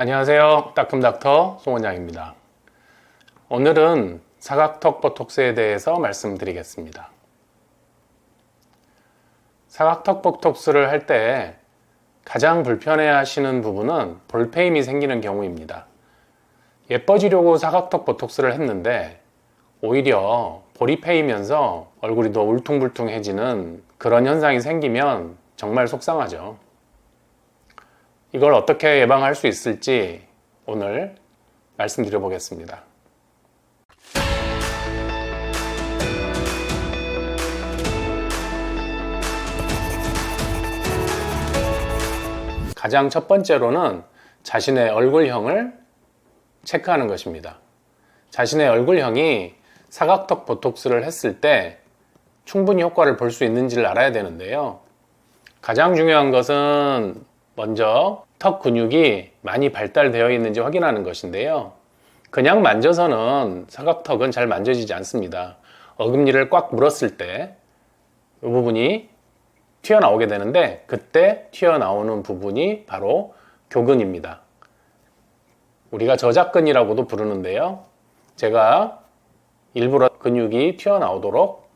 안녕하세요. 따끔닥터 송원장입니다. 오늘은 사각턱 보톡스에 대해서 말씀드리겠습니다. 사각턱 보톡스를 할 때 가장 불편해 하시는 부분은 볼페임이 생기는 경우입니다. 예뻐지려고 사각턱 보톡스를 했는데 오히려 볼이 패이면서 얼굴이 더 울퉁불퉁해지는 그런 현상이 생기면 정말 속상하죠. 이걸 어떻게 예방할 수 있을지 오늘 말씀드려 보겠습니다. 가장 첫 번째로는 자신의 얼굴형을 체크하는 것입니다. 자신의 얼굴형이 사각턱 보톡스를 했을 때 충분히 효과를 볼 수 있는지를 알아야 되는데요. 가장 중요한 것은 먼저 턱 근육이 많이 발달되어 있는지 확인하는 것인데요. 그냥 만져서는 사각턱은 잘 만져지지 않습니다. 어금니를 꽉 물었을 때 이 부분이 튀어나오게 되는데 그때 튀어나오는 부분이 바로 교근입니다. 우리가 저작근이라고도 부르는데요. 제가 일부러 근육이 튀어나오도록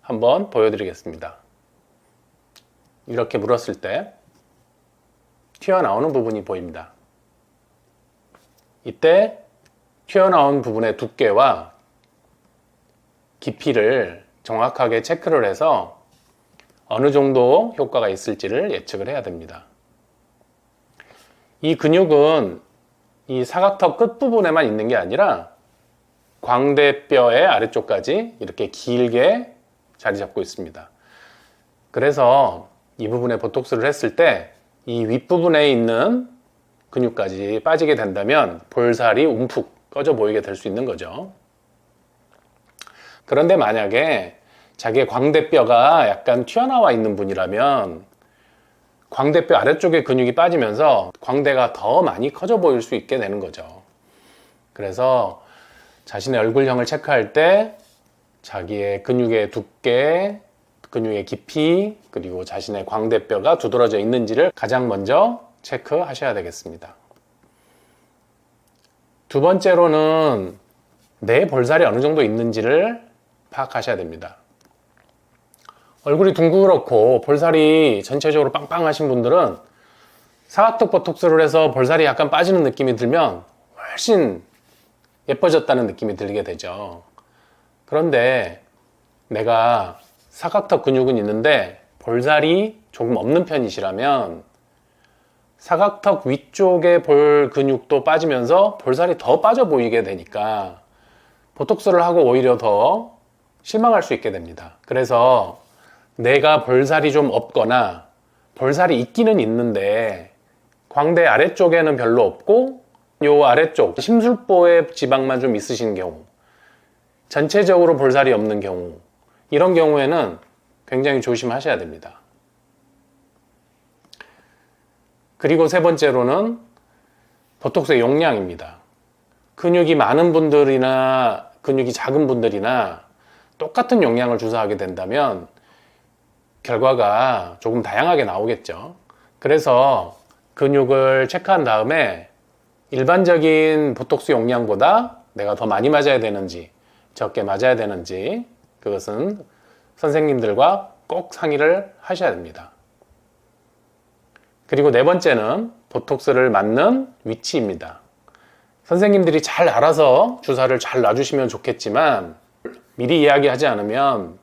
한번 보여드리겠습니다. 이렇게 물었을 때 튀어나오는 부분이 보입니다. 이때 튀어나온 부분의 두께와 깊이를 정확하게 체크를 해서 어느 정도 효과가 있을지를 예측을 해야 됩니다. 이 근육은 이 사각턱 끝부분에만 있는 게 아니라 광대뼈의 아래쪽까지 이렇게 길게 자리 잡고 있습니다. 그래서 이 부분에 보톡스를 했을 때 이 윗부분에 있는 근육까지 빠지게 된다면 볼살이 움푹 꺼져 보이게 될 수 있는 거죠. 그런데 만약에 자기의 광대뼈가 약간 튀어나와 있는 분이라면 광대뼈 아래쪽에 근육이 빠지면서 광대가 더 많이 커져 보일 수 있게 되는 거죠. 그래서 자신의 얼굴형을 체크할 때 자기의 근육의 두께, 근육의 깊이, 그리고 자신의 광대뼈가 두드러져 있는지를 가장 먼저 체크하셔야 되겠습니다. 두 번째로는 내 볼살이 어느 정도 있는지를 파악하셔야 됩니다. 얼굴이 둥그렇고 볼살이 전체적으로 빵빵하신 분들은 사각턱 보톡스를 해서 볼살이 약간 빠지는 느낌이 들면 훨씬 예뻐졌다는 느낌이 들게 되죠. 그런데 내가 사각턱 근육은 있는데 볼살이 조금 없는 편이시라면 사각턱 위쪽의 볼 근육도 빠지면서 볼살이 더 빠져 보이게 되니까 보톡스를 하고 오히려 더 실망할 수 있게 됩니다. 그래서 내가 볼살이 좀 없거나 볼살이 있기는 있는데 광대 아래쪽에는 별로 없고 요 아래쪽 심술보의 지방만 좀 있으신 경우, 전체적으로 볼살이 없는 경우, 이런 경우에는 굉장히 조심하셔야 됩니다. 그리고 세 번째로는 보톡스의 용량입니다. 근육이 많은 분들이나 근육이 작은 분들이나 똑같은 용량을 주사하게 된다면 결과가 조금 다양하게 나오겠죠. 그래서 근육을 체크한 다음에 일반적인 보톡스 용량보다 내가 더 많이 맞아야 되는지 적게 맞아야 되는지 그것은 선생님들과 꼭 상의를 하셔야 됩니다. 그리고 네 번째는 보톡스를 맞는 위치입니다. 선생님들이 잘 알아서 주사를 잘 놔주시면 좋겠지만 미리 이야기하지 않으면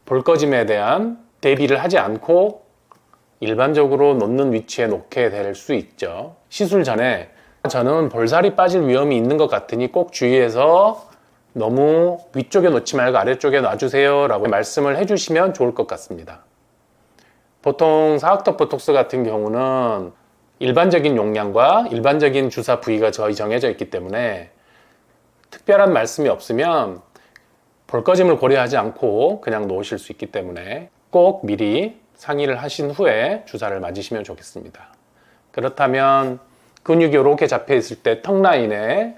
볼 꺼짐에 대한 대비를 하지 않고 일반적으로 놓는 위치에 놓게 될 수 있죠. 시술 전에 저는 볼살이 빠질 위험이 있는 것 같으니 꼭 주의해서 너무 위쪽에 놓지 말고 아래쪽에 놔주세요 라고 말씀을 해주시면 좋을 것 같습니다. 보통 사각턱 보톡스 같은 경우는 일반적인 용량과 일반적인 주사 부위가 거의 정해져 있기 때문에 특별한 말씀이 없으면 볼 꺼짐을 고려하지 않고 그냥 놓으실 수 있기 때문에 꼭 미리 상의를 하신 후에 주사를 맞으시면 좋겠습니다. 그렇다면 근육이 이렇게 잡혀 있을 때 턱 라인에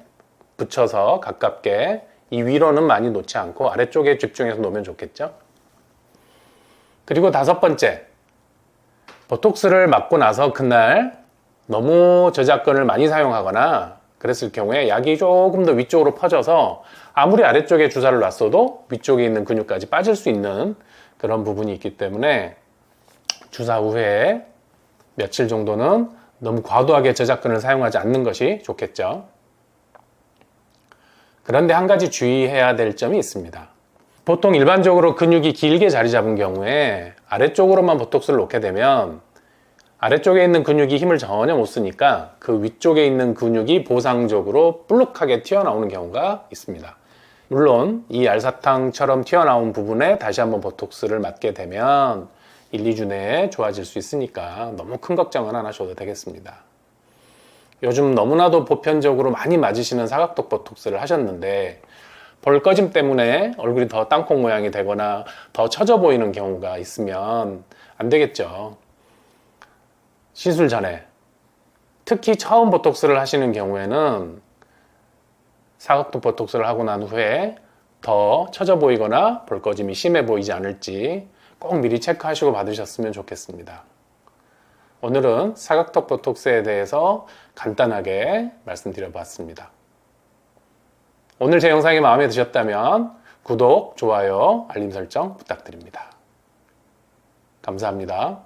붙여서 가깝게 이 위로는 많이 놓지 않고 아래쪽에 집중해서 놓으면 좋겠죠. 그리고 다섯 번째, 보톡스를 맞고 나서 그날 너무 저작근을 많이 사용하거나 그랬을 경우에 약이 조금 더 위쪽으로 퍼져서 아무리 아래쪽에 주사를 놨어도 위쪽에 있는 근육까지 빠질 수 있는 그런 부분이 있기 때문에 주사 후에 며칠 정도는 너무 과도하게 저작근을 사용하지 않는 것이 좋겠죠. 그런데 한 가지 주의해야 될 점이 있습니다. 보통 일반적으로 근육이 길게 자리 잡은 경우에 아래쪽으로만 보톡스를 놓게 되면 아래쪽에 있는 근육이 힘을 전혀 못 쓰니까 그 위쪽에 있는 근육이 보상적으로 볼록하게 튀어나오는 경우가 있습니다. 물론 이 알사탕처럼 튀어나온 부분에 다시 한번 보톡스를 맞게 되면 1, 2주 내에 좋아질 수 있으니까 너무 큰 걱정은 안 하셔도 되겠습니다. 요즘 너무나도 보편적으로 많이 맞으시는 사각턱 보톡스를 하셨는데 볼거짐 때문에 얼굴이 더 땅콩 모양이 되거나 더 처져 보이는 경우가 있으면 안 되겠죠. 시술 전에 특히 처음 보톡스를 하시는 경우에는 사각턱 보톡스를 하고 난 후에 더 처져 보이거나 볼거짐이 심해 보이지 않을지 꼭 미리 체크하시고 받으셨으면 좋겠습니다. 오늘은 사각턱 보톡스에 대해서 간단하게 말씀드려 봤습니다. 오늘 제 영상이 마음에 드셨다면 구독, 좋아요, 알림 설정 부탁드립니다. 감사합니다.